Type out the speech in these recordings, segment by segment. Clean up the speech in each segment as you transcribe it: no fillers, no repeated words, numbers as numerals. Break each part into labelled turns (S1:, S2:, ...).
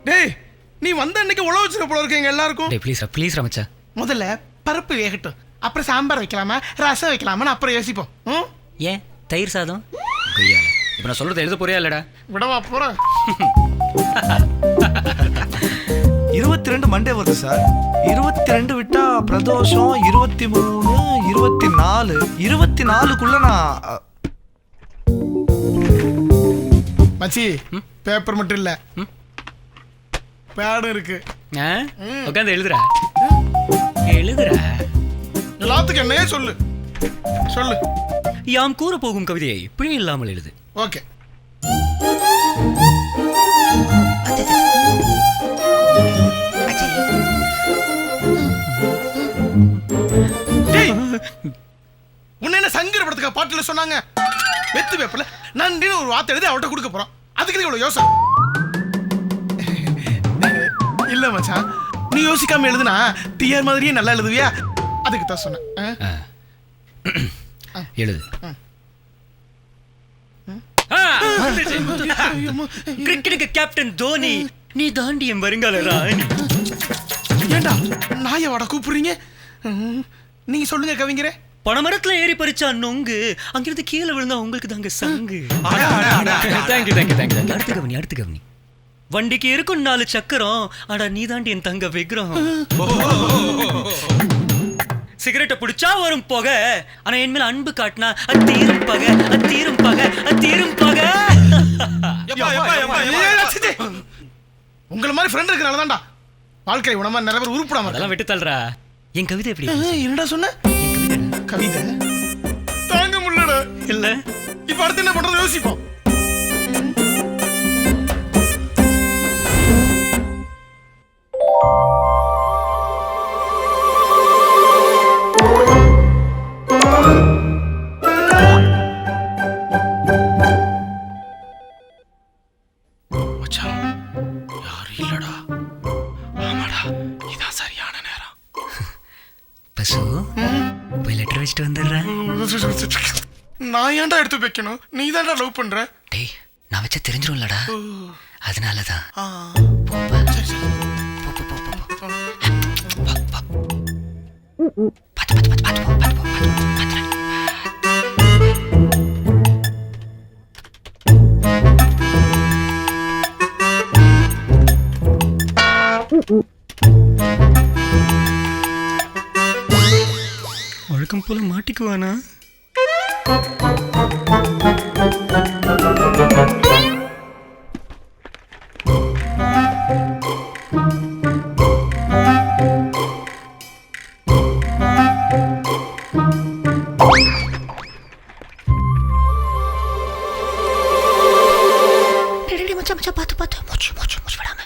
S1: டேய் நீ வந்த அன்னைக்கு உழவு வச்சிருக்க போல இருக்கு எங்க எல்லாருக்கும்.
S2: டேய் ப்ளீஸ் ப்ளீஸ் மச்சான்.
S1: முதல்ல பருப்பு வேகட்டும், அப்புறம் சாம்பார் வைக்கலாமா ரசம் வைக்கலாமான்னு அப்புறம் யோசிப்போம்.
S2: ஏன் தயிர் சாதம் கொய்யால இப்போ நான் சொல்றது எழுத போறியா இல்லடா?
S1: விடவா போறேன்.
S3: 22 மண்டே வருது சார். 22 விட்டா பிரதோஷம் 23 24 24க்குள்ள நான்
S1: மச்சி பேப்பர் மட்டும் இல்ல பேடும் இருக்கு.
S2: உட்காந்து எழுதுறா எழுதுறா.
S1: எல்லாத்துக்கும் என்னையே சொல்லு சொல்லு.
S2: யாம் கூற போகும் கவிதையை பிழை இல்லாமல் எழுது.
S1: ஓகே. உன்ன என்ன சங்கர படத்துக்கு பாட்டுல சொன்னாங்க? வெத்து பேப்பர்ல நன்றின்னு ஒரு வார்த்தை எழுதி அவட்ட கொடுக்க போறோம். அதுக்கு இவ்வளவு யோசனை இல்ல மச்சான். நீ யோசிக்காம எழுதுனா டிஆர் மாதிரியே நல்லா எழுதுவியா? அதுக்கு தான் சொன்னேன்.
S2: எழுது. கிரிக்கெட்டுக்கு கேப்டன் தோனி, நீ தாண்டி என் வருங்கால ராணி.
S1: ஏண்டா நாய வாட கூப்பிடுறீங்க? நீங்க சொல்லுங்க கவிஞரே.
S2: பணமரத்துல ஏறி பறிச்சா நொங்கு, அங்கிருந்து கீழே விழுந்தா உங்களுக்கு தாங்க சங்கு. Thank you thank you thank you. அடுத்து கவனி அடுத்து கவனி. வண்டிக்கு இருக்கும் 4 சக்கரம், ஆடா நீ தாண்டி என் தங்க விக்ரம். சிகரெட்டை பிடிச்சா வரும் புகை, ஆனா என் மேல அன்பு காட்டினா அது தீரும் பகை, அது தீரும் பகை, அது தீரும் பகை.
S1: உங்களை மாதிரி ஃப்ரெண்ட் இருக்கனால தான்டா வாழ்க்கை உணமா நிறைய பேர் உருப்படாம.
S2: அதெல்லாம் விட்டு தள்ளுறா. என் கவிதை எப்படி?
S1: என்னடா சொன்ன? கவிதை தாங்க முடியலடா.
S2: இல்ல
S1: இப்ப அடுத்து என்ன பண்றது யோசிப்போம்.
S2: பசு போய் லெட்டர் வச்சுட்டு வந்துடுறேன்.
S1: நான் ஏன்டா எடுத்து வைக்கணும்? நீ தான்டா லவ் பண்ற.
S2: டேய் நான் வச்சா தெரிஞ்சிரும்லடா, அதனாலதான். வழக்கம் போல மாட்டிக்குவானா? மச்சான் பார்த்து பார்த்து மூச்சு மூச்சு மூச்சு விடாம.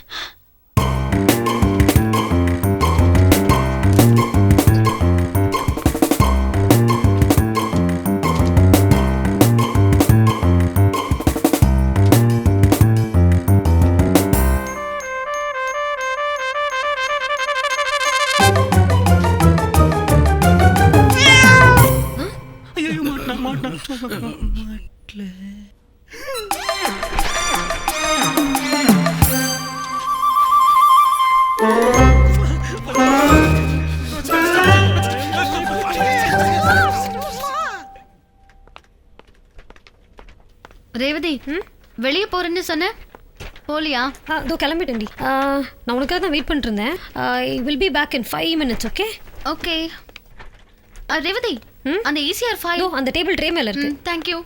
S4: ரேவதி, வெளியே போறேன்னு சொன்ன போலியா?
S5: அதோ கிளம்பிட்டேன்டி. நான் உனக்காக தான் வெயிட் பண்ணிட்டு இருந்தேன். I will be back in 5 minutes. Okay
S4: okay. Revathi, அந்த ECR ஃபைல்
S5: அந்த டேபிள் ட்ரே மேல இருக்கு.
S4: Thank you.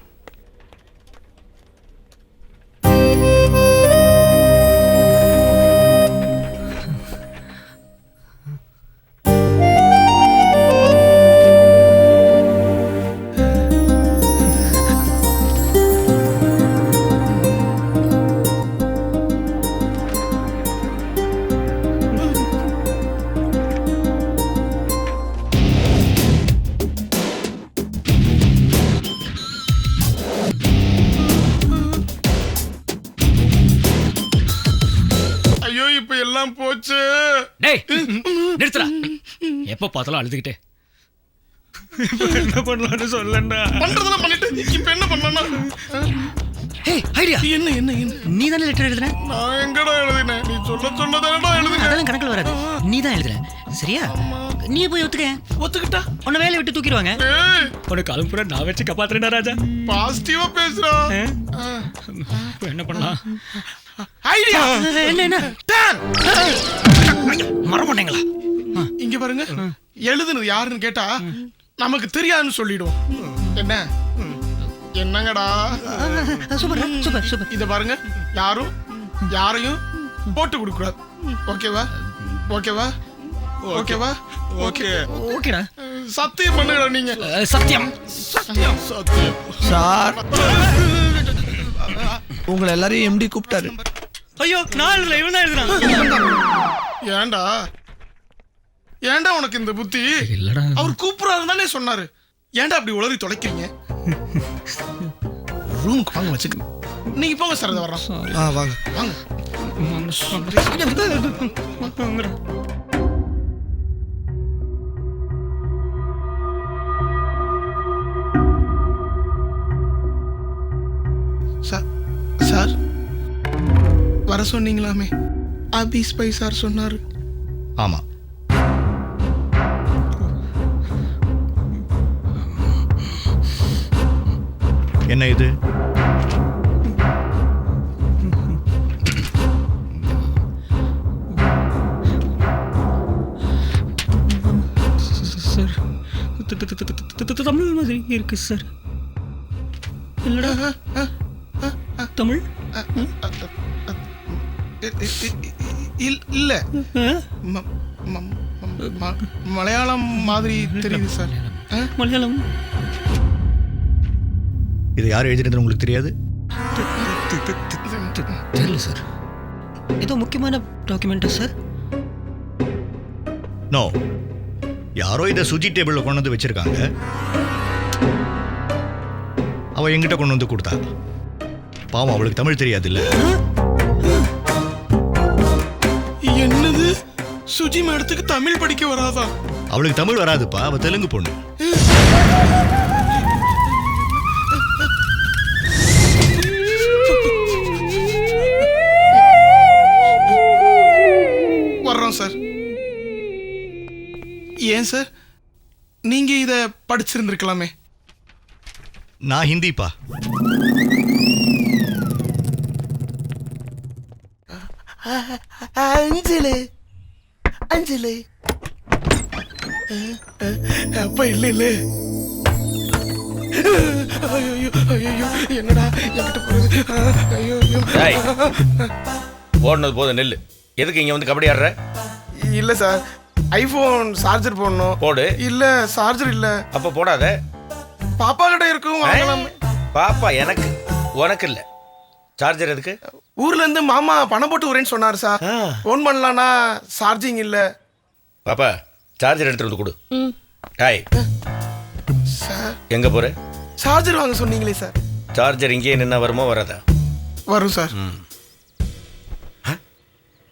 S1: இப்ப எல்லாம் போச்சு.
S2: டேய் நிறுத்துடா. எப்ப பார்த்தாலும் அழுதுகிட்டே. என்ன பண்ணலாம்னு சொல்லண்டா.
S1: பண்றதெல்லாம் பண்ணிட்டு இப்ப என்ன பண்ணலாம்?
S2: ஏய் ஐடியா.
S1: என்ன என்ன
S2: நீ தானே லெட்டர் எழுதுன?
S1: நான் எங்கடா எழுதினேன்? நீ சொல்லு. சொல்ல சொன்னதானடா எழுதுங்க.
S2: அதெல்லாம் கணக்குல வராது, நீ தான் எழுதுற சரியா? நீ போய் ஒத்துக்க.
S1: ஒத்துக்கிட்டா
S2: உன்னை வேலையை விட்டு தூக்கிடுவாங்க.
S1: ஏய்,
S2: உனக்கு காலம் பூரா நான் வச்சு காப்பாத்துறேன்டா ராஜா.
S1: பாசிட்டிவா பேசுறா.
S2: இப்போ என்ன பண்ணலாம்?
S1: ஐடியா
S2: என்ன மற மாட்டேங்களா?
S1: இங்க பாருங்க, எழுதுனது யாருன்னு கேட்டா நமக்கு தெரியாதுன்னு சொல்லிடுவோம். என்ன என்னங்கடா?
S2: Super super super.
S1: இத பாருங்க, யாரும் யாரையும் போட்டு கொடுக்க கூடாது. ஓகேவா? ஓகேவா? ஓகேவா? ஓகே.
S2: ஓகேடா.
S1: சத்தியம் பண்ணுங்கடா நீங்க.
S2: சத்தியம்.
S1: சத்தியம் சத்தியம்.
S3: சார் உங்களை எல்லாரையும் எம்டி கூப்பிட்டாரு.
S2: ஐயோ நான் எழுதல, இவன் தான் எழுதுறான்.
S1: ஏன்டா ஏன்டா உனக்கு இந்த புத்தி?
S2: இல்லடா.
S1: அவர் கூப்பிடுறாரு தானே சொன்னாரு. ஏன்டா அப்படி உளறி தொலைக்கிறீங்க? ரூமுக்கு வாங்க வச்சுக்க. நீங்க போங்க சார், அதை வர்றோம்.
S3: வாங்க
S1: வாங்க. சார் வர சொன்னீங்களாமே, அபீஸ் பை சார் சொன்னாரு.
S6: ஆமா, என்ன இது?
S2: சார் தமிழ் மாதிரி இருக்கு சார். இல்லடா தமிழ்
S1: இல்ல, மலையாளம் மாதிரி தெரியுது சார்.
S2: மலையாளம்.
S6: இது யார் எழுதினது உங்களுக்கு தெரியாது?
S2: தெரியல சார். ஏதோ முக்கியமான டாக்குமெண்ட்டா சார்?
S6: நோ, யாரோ இதை சுஜி டேபிளில் கொண்டு வந்து வச்சிருக்காங்க. அவ எங்கிட்ட கொண்டு வந்து கொடுத்தா. பாவம், அவளுக்கு தமிழ் தெரியாது இல்ல.
S1: என்னது, சுஜி மேடத்துக்கு தமிழ் படிக்க வராதா?
S6: அவளுக்கு தமிழ் வராதுப்பா, அவ தெலுங்கு பொண்ணு.
S1: வர்றோம் சார். ஏன் சார், நீங்க இத படிச்சிருந்திருக்கலாமே.
S6: நான் ஹிந்திப்பா.
S1: அஞ்சலு அஞ்சலு அப்ப இல்ல இல்ல. ஐயோ ஐயோ, என்னடா என்கிட்ட போறது? ஐயோ
S7: ஓடுனது போதும், நெல்லு. எதுக்கு இங்க வந்து கபடி ஆடுற?
S1: இல்ல சார், ஐபோன் சார்ஜர் போடணும்.
S7: போடு.
S1: இல்ல சார்ஜர் இல்ல.
S7: அப்ப போடாத.
S1: பாப்பா கிட்ட இருக்கும், வாங்கலாம்.
S7: பாப்பா எனக்கு, உனக்கு இல்ல. சார்ஜர் எதுக்கு?
S1: ஊர்ல இருந்து மாமா பணம் போட்டு வரேன்னு சொன்னாரு சார். போன் பண்ணலாம்னா சார்ஜிங் இல்ல.
S7: பாப்பா சார்ஜர் எடுத்துட்டு வந்து கொடு. ஹாய்
S1: சார்,
S7: எங்க போற?
S1: சார்ஜர் வாங்க சொன்னீங்களே சார்.
S7: சார்ஜர் இங்கேயே நின்னா வருமோ வராதா?
S1: வரும் சார்.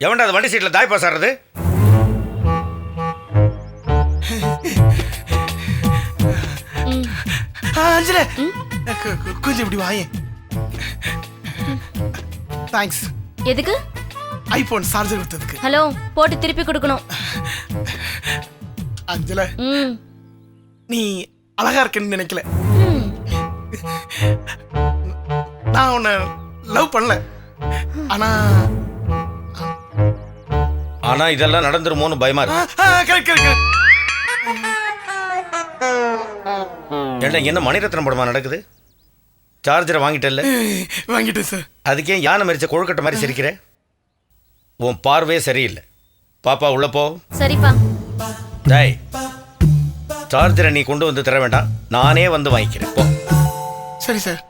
S7: எவன்டா அது வண்டி சீட்ல தாய் பாஸ் ஆடுறது?
S1: அஞ்சல கொஞ்சம் இப்படி வாயே. தேங்க்ஸ்.
S8: எதுக்கு?
S1: ஐபோன் சார்ஜர் கொடுத்ததுக்கு.
S8: ஹலோ, போட்டு திருப்பி கொடுக்கணும்.
S1: அஞ்சல, நீ அழகா இருக்கன்னு நினைக்கல. நான் உன்னை லவ் பண்ணல. ஆனா
S7: ஆனா இதெல்லாம் நடந்துருமோன்னு பயமா இருக்கு.
S1: Correct correct.
S7: ஏண்டா என்ன மணிரத்னம் படமா நடக்குது? சார்ஜரை வாங்கிட்டல்ல?
S1: வாங்கிட்டேன் சார்.
S7: அதுக்கே யானை மரிச்ச கொழுக்கட்டை மாதிரி சிரிக்கிற? உன் பார்வையே சரியில்லை. பாப்பா உள்ள போ.
S8: சரிப்பா.
S7: டேய், சார்ஜரை நீ கொண்டு வந்து தர வேண்டாம், நானே வந்து வாங்கிக்கிறேன். போ.
S1: சரி சார்.